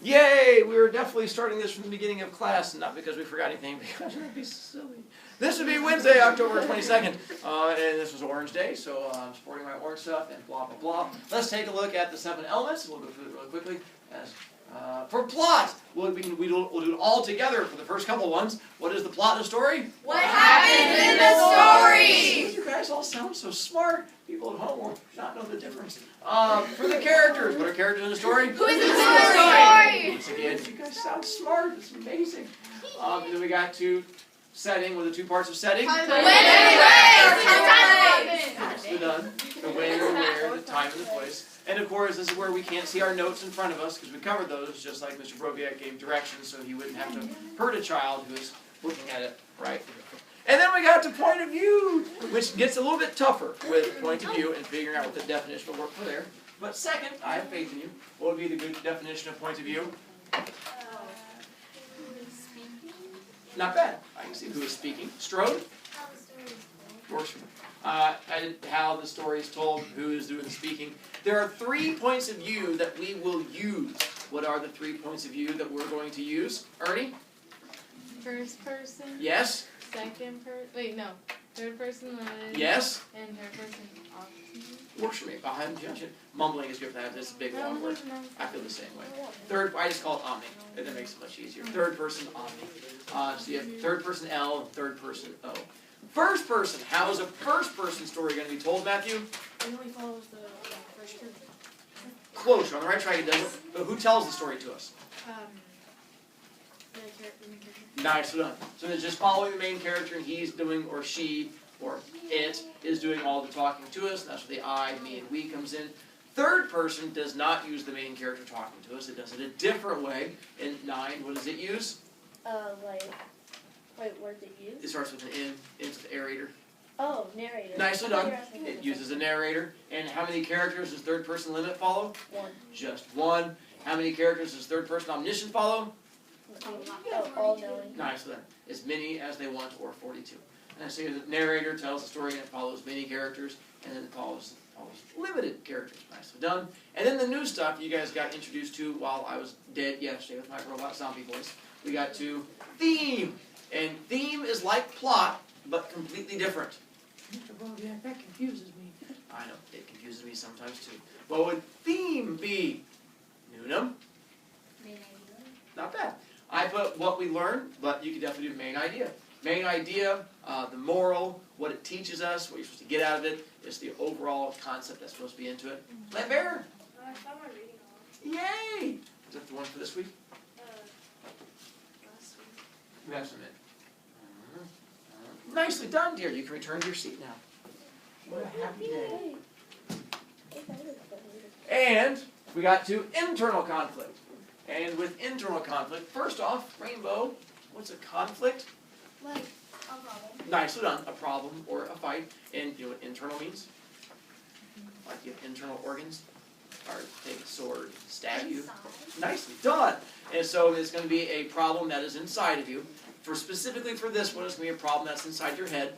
Yay! We were definitely starting this from the beginning of class, not because we forgot anything, because that'd be silly. This would be Wednesday, October 22nd, and this was Orange Day, so I'm sporting my orange stuff and blah, blah, blah. Let's take a look at the 7 elements. We'll go through it really quickly. For plot, we'll do it all together for the first couple ones. What is the plot of the story? What happens in the story? You guys all sound so smart. People at home will not know the difference. For the characters, what are characters in the story? Who is in the story? Once again, you guys sound smart. It's amazing. Then we got to setting. What are the 2 parts of setting? When and where. Nicely done. The when, the where, the time, and the place. And of course, this is where we can't see our notes in front of us because we covered those just like Mr. Brovicast gave directions so he wouldn't have to hurt a child who is looking at it right. And then we got to point of view, which gets a little bit tougher with point of view and figuring out what the definition will work for there. But second, I have faith in you. What would be the good definition of point of view? Not bad. I can see who is speaking. Strode? Works for me. How the story is told, who is doing the speaking. There are 3 points of view that we will use. What are the 3 points of view that we're going to use? Ernie? First person. Yes? Second person. Wait, no. Third person limited. Yes? And third person optional. Works for me. I haven't judged it. Mumbling is good for that. It's a big long word. I feel the same way. Third, I just call it omni. That makes it much easier. Third person omni. So you have third person L and third person O. First person. How is a first person story going to be told, Matthew? It only follows the first person. Close. You're on the right track. It does. But who tells the story to us? The main character. Nice done. So it's just following the main character, and he's doing, or she, or it is doing all the talking to us. And that's where the I, me, and we comes in. Third person does not use the main character talking to us. It does it a different way. In 9, what does it use? Wait, what does it use? It starts with an N. It's the narrator. Oh, narrator. Nicely done. It uses a narrator. And how many characters does third person limit follow? 1. Just 1. How many characters does third person omniscient follow? Oh, all knowing. Nicely done. As many as they want, or 42. And so the narrator tells the story and it follows many characters, and then it follows limited characters. Nicely done. And then the new stuff you guys got introduced to while I was dead yesterday with my robot zombie voice. We got to theme. And theme is like plot, but completely different. Yeah, that confuses me. I know, it confuses me sometimes too. What would theme be? Newnham? Not bad. I put what we learned, but you could definitely do main idea. Main idea, the moral, what it teaches us, what you're supposed to get out of it, is the overall concept that's supposed to be into it. Let bear. I found my reading on. Yay! Is that the one for this week? Last week. You have some in. Nicely done, dear. You can return to your seat now. What a happy day. And we got to internal conflict. And with internal conflict, first off, Rainbow, what's a conflict? Like a problem. Nicely done. A problem or a fight. And you know what internal means? Like you have internal organs. Or take a sword, stab you. Nicely done. And so it's going to be a problem that is inside of you. Specifically for this one, it's going to be a problem that's inside your head.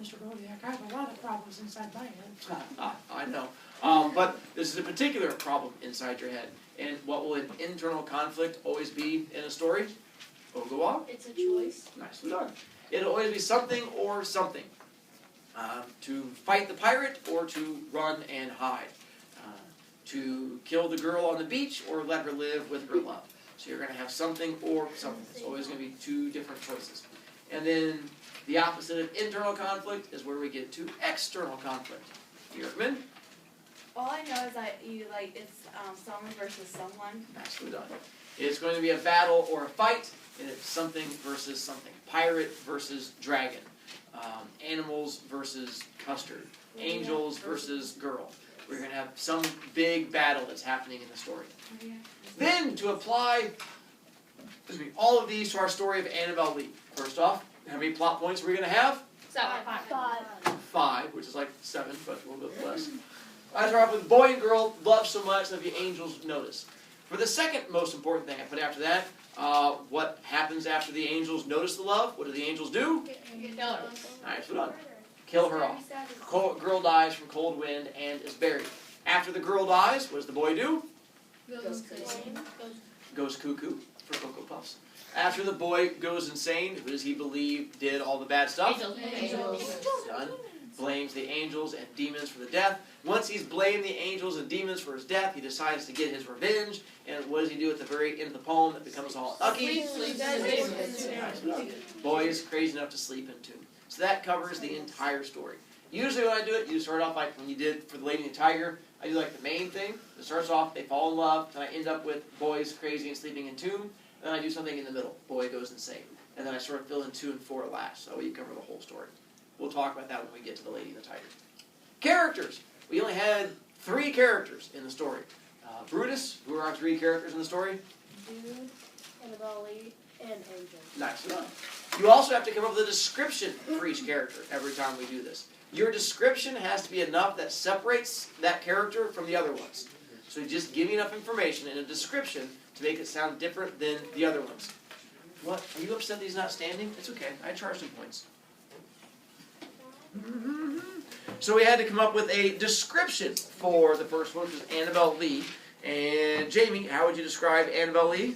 Mr. Brovicast, I have a lot of problems inside my head. I know. But this is a particular problem inside your head. And what will an internal conflict always be in a story? Ogawa? It's a choice. Nicely done. It'll always be something or something. To fight the pirate or to run and hide. To kill the girl on the beach or let her live with her love. So you're going to have something or something. It's always going to be 2 different choices. And then the opposite of internal conflict is where we get to external conflict. You recommend? All I know is that it's someone versus someone. Nicely done. It's going to be a battle or a fight, and it's something versus something. Pirate versus dragon. Animals versus custard. Angels versus girl. We're going to have some big battle that's happening in the story. Then, to apply all of these to our story of Annabelle Lee. First off, how many plot points are we going to have? 5, which is like 7, but a little bit less. I start off with boy and girl love so much that the angels notice. For the second most important thing I put after that, what happens after the angels notice the love? What do the angels do? Kill her. Nice, well done. Kill her off. Girl dies from cold wind and is buried. After the girl dies, what does the boy do? goes cuckoo for Cocoa Puffs. After the boy goes insane, who does he believe did all the bad stuff? Angels. Done. Blames the angels and demons for the death. Once he's blamed the angels and demons for his death, he decides to get his revenge. And what does he do at the very end of the poem that becomes all ucky? Boy is crazy enough to sleep in tomb. So that covers the entire story. Usually when I do it, you start off like when you did for the Lady and the Tiger. I do like the main thing. It starts off, they fall in love, then I end up with boys crazy and sleeping in tomb. Then I do something in the middle. Boy goes insane. And then I sort of fill in 2 and 4 last. So you cover the whole story. We'll talk about that when we get to the Lady and the Tiger. Characters. We only had 3 characters in the story. Brutus, who are our 3 characters in the story? Dude, Annabelle Lee, and Angel. Nice enough. You also have to come up with a description for each character every time we do this. Your description has to be enough that separates that character from the other ones. So just give me enough information in a description to make it sound different than the other ones. What? Are you upset that he's not standing? It's okay. I charged him points. So we had to come up with a description for the first one, which was Annabelle Lee. And Jamie, how would you describe Annabelle Lee?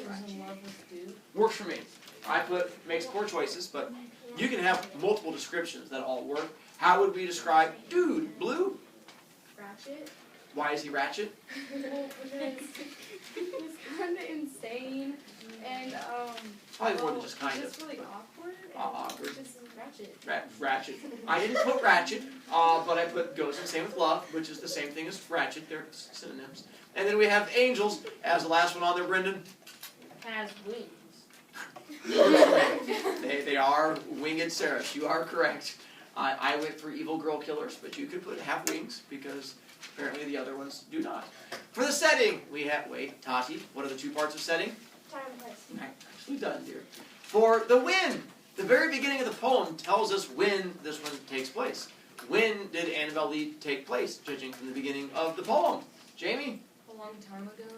Was in love with dude. Works for me. I makes poor choices, but you can have multiple descriptions that all work. How would we describe dude? Blue? Ratchet. Why is he ratchet? Well, because he's kind of insane and Probably more than just kind of. just really awkward. And Awkward. Just ratchet. Ratchet. I didn't put ratchet, but I put goes insane with love, which is the same thing as ratchet. They're synonyms. And then we have angels as the last one on there, Brendan. Has wings. They are winged seraphs. You are correct. I went for evil girl killers, but you could put half wings because apparently the other ones do not. For the setting, we have, Tati, what are the 2 parts of setting? Time and place. Nicely done, dear. For the when, the very beginning of the poem tells us when this one takes place. When did Annabelle Lee take place, judging from the beginning of the poem? Jamie? A long time ago.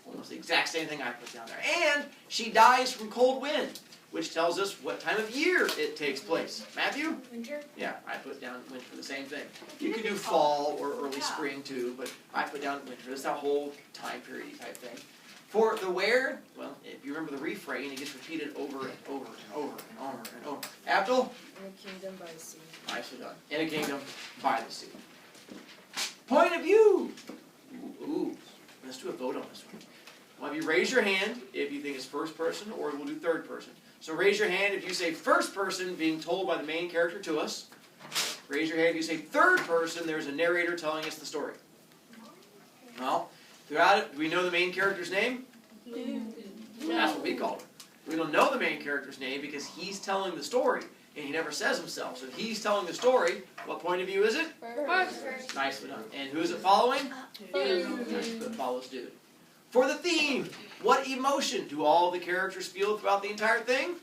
Almost the exact same thing I put down there. And she dies from cold wind, which tells us what time of year it takes place. Matthew? Winter. Yeah, I put down winter for the same thing. You could do fall or early spring too, but I put down winter. It's that whole time period type thing. For the where, well, if you remember the refrain, it gets repeated over and over and over and over and over. Abdul? In a kingdom by the sea. Nicely done. In a kingdom by the sea. Point of view. Ooh, let's do a vote on this one. Well, if you raise your hand if you think it's first person, or we'll do third person. So raise your hand if you say first person being told by the main character to us. Raise your hand if you say third person, there's a narrator telling us the story. Well, throughout it, do we know the main character's name? That's what we call it. We don't know the main character's name because he's telling the story, and he never says himself. So if he's telling the story, what point of view is it? First. Nicely done. And who is it following? Dude. It follows dude. For the theme, what emotion do all the characters feel throughout the entire thing?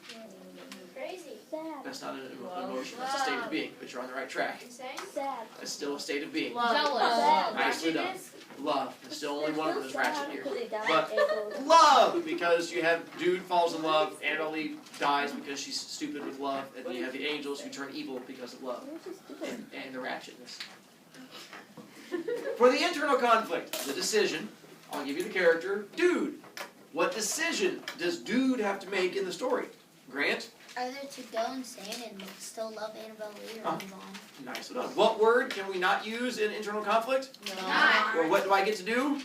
Crazy. Sad. That's not an emotion, that's a state of being, but you're on the right track. Insane. Sad. It's still a state of being. Jealous. Nicely done. Love. There's still only one of them is ratchet here. Because they died. But April. love, because you have dude falls in love, Annabelle Lee dies because she's stupid with love, and then you have the angels who turn evil because of love, and the ratchetness. For the internal conflict, the decision, I'll give you the character, dude. What decision does dude have to make in the story? Grant? Either to go insane and still love Annabelle Lee or move on. Nice done. What word can we not use in internal conflict? Not. Or what do I get to do?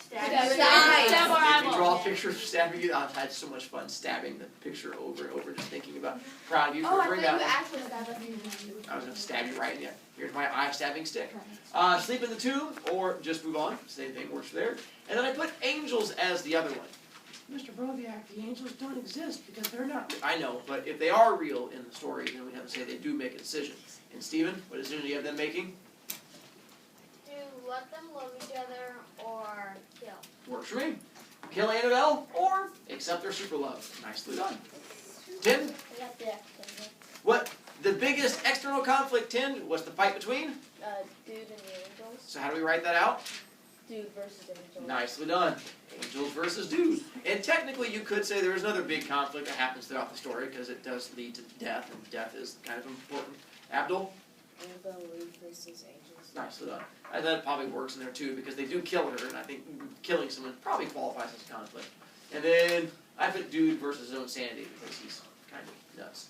Stab If you draw a eyeball. picture of stabbing you, I've had so much fun stabbing the picture over and over, just thinking about. Proud of you for Oh, I bringing thought you that. actually stabbed us. I was going to stab you right in the eye. Here's my eye stabbing stick. Sleep in the tomb, or just move on. Same thing works there. And then I put angels as the other one. Mr. Brovicast, the angels don't exist because they're not. I know, but if they are real in the story, then we have to say they do make a decision. And Stephen, what decision do you have them making? To let them love each other or kill. Works for me. Kill Annabelle or accept their super love. Nicely done. Tim, I got the accident. what the biggest external conflict, Tim, was the fight between? Dude and the angels. So how do we write that out? Dude versus angels. Nicely done. Angels versus dude. And technically you could say there is another big conflict that happens throughout the story because it does lead to death, and death is kind of important. Abdul? Annabelle Lee versus angels. nicely done. I thought it probably works in there too, because they do kill her, and I think killing someone probably qualifies as conflict. And then I put dude versus his own sanity, because he's kind of nuts.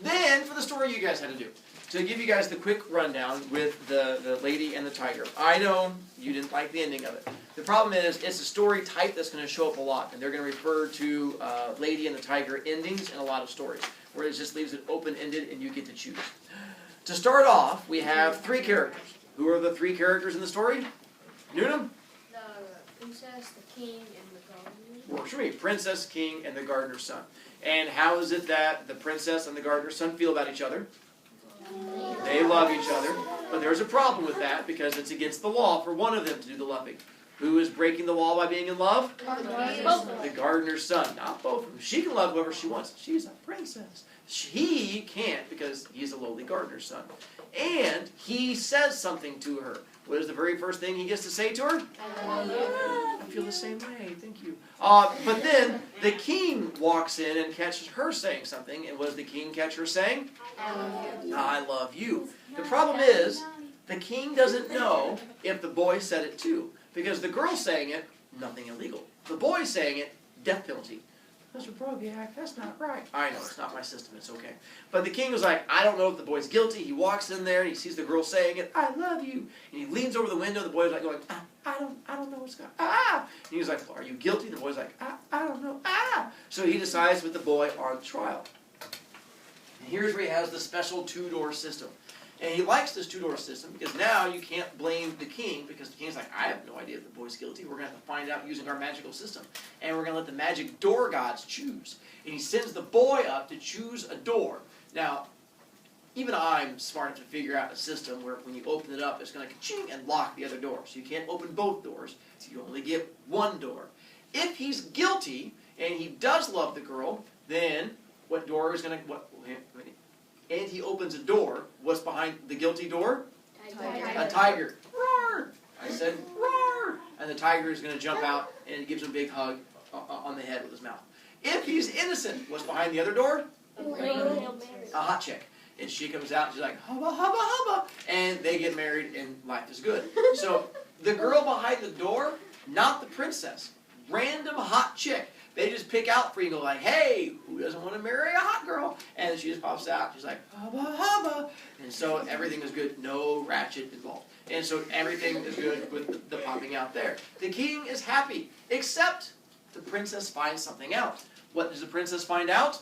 Then, for the story you guys had to do. To give you guys the quick rundown with the lady and the tiger. I know you didn't like the ending of it. The problem is, it's a story type that's going to show up a lot, and they're going to refer to Lady and the Tiger endings in a lot of stories, where it just leaves it open-ended and you get to choose. To start off, we have 3 characters. Who are the 3 characters in the story? Noonan? The princess, the king, and the gardener. Works for me. Princess, king, and the gardener's son. And how is it that the princess and the gardener's son feel about each other? They love each other, but there's a problem with that because it's against the law for one of them to do the loving. Who is breaking the law by being in love? The gardener's son, not both of them. She can love whoever she wants. She's a princess. He can't because he's a lowly gardener's son. And he says something to her. What is the very first thing he gets to say to her? I feel the same way, thank you. But then the king walks in and catches her saying something, and what does the king catch her saying? I love you. The problem is, the king doesn't know if the boy said it too. Because the girl saying it, nothing illegal. The boy saying it, death penalty. Mr. Brovicast, that's not right. I know, it's not my system, it's okay. But the king was like, I don't know if the boy's guilty. He walks in there and he sees the girl saying it, I love you. And he leans over the window, the boy's like going, I don't know what's going on. And he was like, well, are you guilty? The boy's like, I don't know. So he decides to put the boy on trial. And here's where he has the special 2-door system. And he likes this 2-door system because now you can't blame the king because the king's like, I have no idea if the boy's guilty. We're going to have to find out using our magical system. And we're going to let the magic door gods choose. And he sends the boy up to choose a door. Now, even I'm smart enough to figure out a system where when you open it up, it's going to ka-ching and lock the other door. So you can't open both doors. So you only get one door. If he's guilty and he does love the girl, then what door is going to... And he opens a door. What's behind the guilty door? A tiger. Roar! I said, roar! And the tiger is going to jump out and gives him a big hug on the head with his mouth. If he's innocent, what's behind the other door? A hot chick. And she comes out and she's like, hubba, hubba, hubba. And they get married and life is good. So the girl behind the door, not the princess. Random hot chick. They just pick out for you and go like, hey, who doesn't want to marry a hot girl? And she just pops out. She's like, hubba, hubba. And so everything is good. No ratchet involved. And so everything is good with the popping out there. The king is happy, except the princess finds something out. What does the princess find out?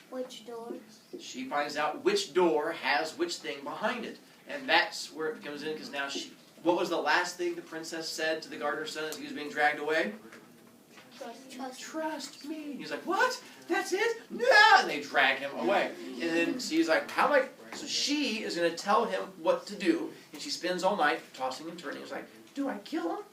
Which door? She finds out which door has which thing behind it. And that's where it comes in because now she... What was the last thing the princess said to the gardener's son as he was being dragged away? Trust me. He's like, what? That's it? No! And they drag him away. And then she's like, how am I... So she is going to tell him what to do. And she spends all night tossing and turning. He's like, do I kill him?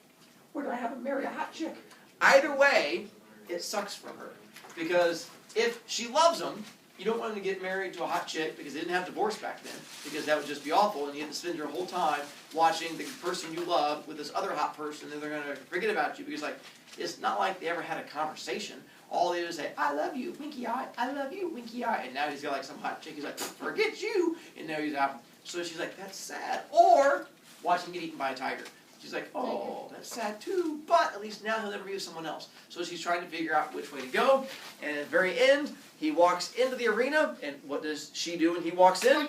Or do I have him marry a hot chick? Either way, it sucks for her. Because if she loves him, you don't want him to get married to a hot chick because they didn't have divorce back then. Because that would just be awful. And you have to spend your whole time watching the person you love with this other hot person. And they're going to forget about you because, like, it's not like they ever had a conversation. All they do is say, I love you, winky eye, I love you, winky eye. And now he's got like some hot chick. He's like, forget you. And now he's out. So she's like, that's sad. Or watch him get eaten by a tiger. She's like, oh, that's sad too. But at least now he'll never be with someone else. So she's trying to figure out which way to go. And at the very end, he walks into the arena. And what does she do when he walks in?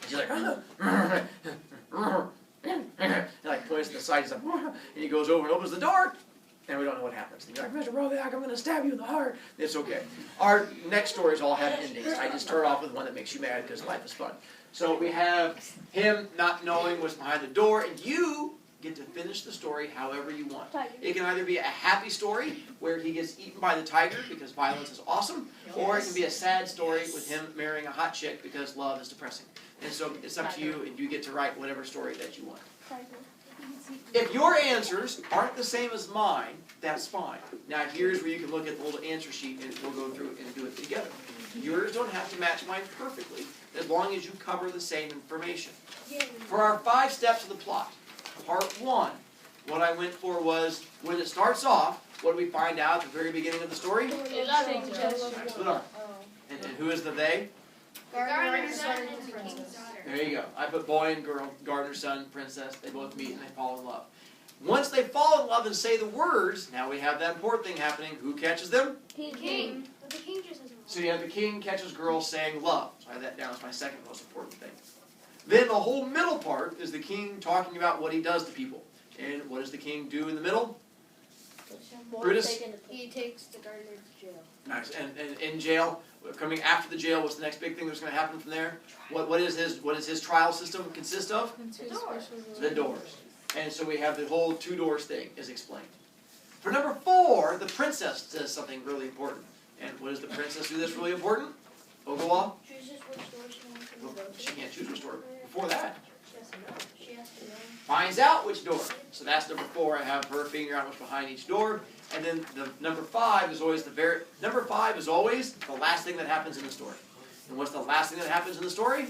She's like, and like points to the side. He's like, and he goes over and opens the door. And we don't know what happens. And you're like, Mr. Brovicast, I'm going to stab you in the heart. It's okay. Our next stories all have endings. I just start off with one that makes you mad because life is fun. So we have him not knowing what's behind the door, and you get to finish the story however you want. It can either be a happy story where he gets eaten by the tiger because violence is awesome, or it can be a sad story with him marrying a hot chick because love is depressing. And so it's up to you, and you get to write whatever story that you want. If your answers aren't the same as mine, that's fine. Now here's where you can look at the little answer sheet and we'll go through and do it together. Yours don't have to match mine perfectly as long as you cover the same information. For our 5 steps of the plot, part 1, what I went for was when it starts off, what do we find out at the very beginning of the story? Exchange gesture. And who is the they? Gardener's son and the king's daughter. There you go. I put boy and girl, gardener's son, princess. They both meet and they fall in love. Once they fall in love and say the words, now we have that important thing happening. Who catches them? King. But the king just doesn't. So you have the king catches girl saying love. So I have that down as my second most important thing. Then the whole middle part is the king talking about what he does to people. And what does the king do in the middle? Brutus? He takes the gardener to jail. Nice. And in jail, coming after the jail, what's the next big thing that's going to happen from there? What is his trial system consist of? The doors. And so we have the whole two doors thing is explained. For number 4, the princess says something really important. And what does the princess do that's really important? Ogawal? Chooses which door she wants to Well, go to. she can't choose which door. Before that, She has to know. She has to know. finds out which door. So that's number 4. I have her figuring out what's behind each door. And then the number 5 is always number 5 is always the last thing that happens in the story. And what's the last thing that happens in the story?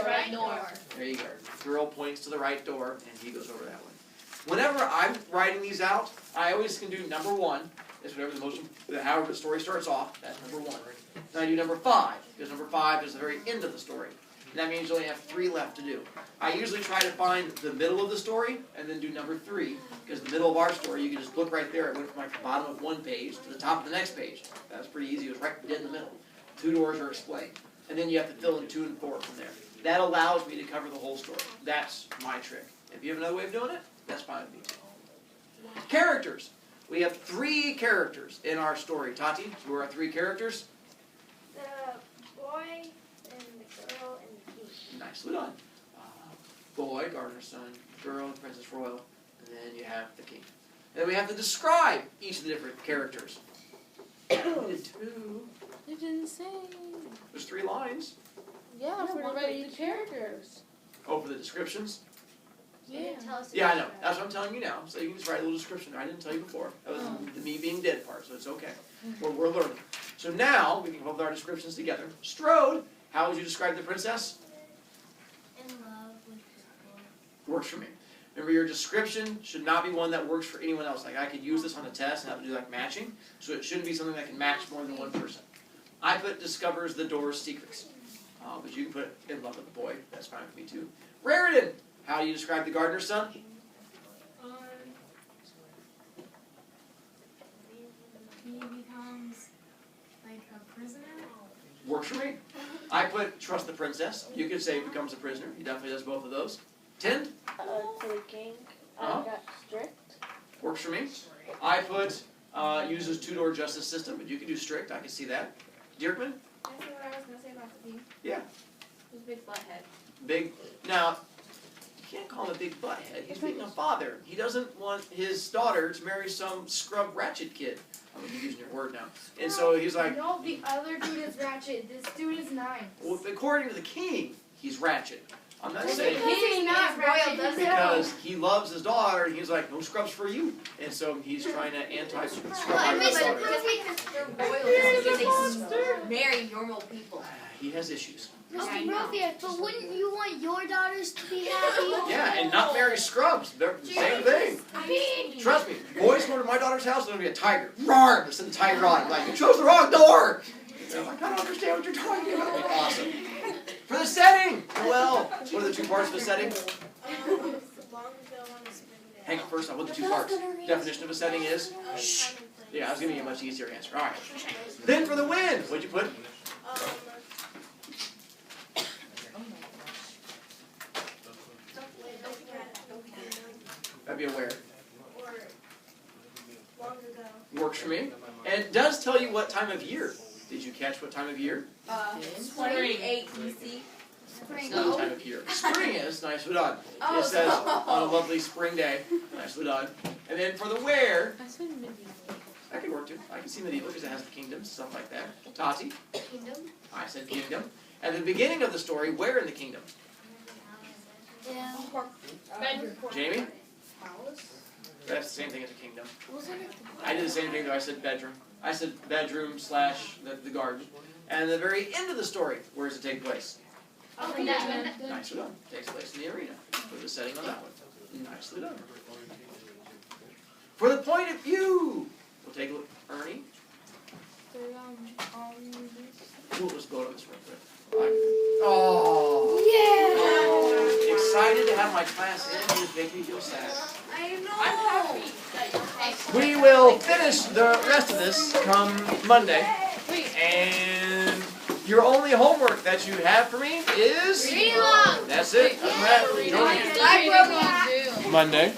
Right door. There you go. Girl points to the right door, and he goes over that way. Whenever I'm writing these out, I always can do number 1. Is whatever however the story starts off. That's number 1. Then I do number 5 because number 5 is the very end of the story. And that means you only have 3 left to do. I usually try to find the middle of the story and then do number 3 because the middle of our story you can just look right there. It went from like the bottom of one page to the top of the next page. That was pretty easy. It was right dead in the middle. 2 doors are explained. And then you have to fill in 2 and 4 from there. That allows me to cover the whole story. That's my trick. If you have another way of doing it, that's fine with me too. Characters. We have 3 characters in our story. Tati, who are our 3 characters? The boy and the girl and the king. Nicely done. Boy, gardener's son, girl, princess royal, and then you have the king. And then we have to describe each of the different characters. We did 2. You didn't say. There's 3 lines. Yeah, for the characters. Oh, for the descriptions? You didn't tell us. Yeah, I know. That's what I'm telling you now. So you can just write a little description. I didn't tell you before. That was the me being dead part, so it's okay. We're learning. So now we can come up with our descriptions together. Strode, how would you describe the princess? In love with people. Works for me. Remember, your description should not be one that works for anyone else. Like I could use this on a test and have to do like matching, so it shouldn't be something that can match more than one person. I put discovers the door's secrets, but you can put in love with the boy. That's fine with me too. Raritan, how do you describe the gardener's son? He becomes like a prisoner. Works for me. I put trust the princess. You could say becomes a prisoner. He definitely does both of those. Tind, For the king, I got strict. works for me. I put uses 2-door justice system, but you could do strict. I can see that. Dierkman, Can I say what I was gonna say about the king? Yeah. Who's big butthead? big. Now, you can't call him a big butthead. He's being a father. He doesn't want his daughter to marry some scrub ratchet kid. I'm using your word now. And so he's like, No, the other dude is ratchet. This dude is nice. well, according to the king, he's ratchet. I'm not saying Because he's not royal, does it? because he loves his daughter, and he's like, no scrubs for you. And so he's trying to anti-scrub I his miss daughter. Just because they're royal doesn't mean they marry normal people. He has issues. Mr. Brovicast, but wouldn't you want your daughters to be happy? Yeah, and not marry scrubs. They're the same thing. I mean, Trust me, boys go to my daughter's house, there's gonna be a tiger. Roar! They send the tiger on. I'm like, you chose the wrong door! And I'm like, I don't understand what you're talking about. It'd be awesome. For the setting! Well, what are the 2 parts of the setting? Hang on, first off, what are the 2 parts? Definition of a setting is? Shh. Yeah, I was giving you a much easier answer. Alright. Then for the win, what'd you put? I'd be aware. or long ago. Works for me. And it does tell you what time of year. Did you catch what time of year? 28 BC. Spring. What time of year? Spring is. Nicely done. Oh, It says on a lovely spring day. Nicely done. And then for the where, I said medieval. that could work too. I can see medieval because it has the kingdoms, stuff like that. Tati, Kingdom. I said kingdom. At the beginning of the story, where in the kingdom? Yeah. Bedroom. Jamie? That's the same thing as a kingdom. Wasn't it? I did the same thing though. I said bedroom. I said bedroom / the garden. And at the very end of the story, where does it take place? Okay, Nicely done. Takes place in the arena. Put the setting on that one. Nicely done. For the point of view, we'll take a look. Ernie, let's go to this real quick. Oh. Yeah. Excited to have my class end. You just make me feel sad. I know. I'm happy that you're possible. We will finish the rest of this come Monday. Wait. And your only homework that you have for me is Read along. that's it. That's what I have for you. Join me Bye, Brovicast. Monday.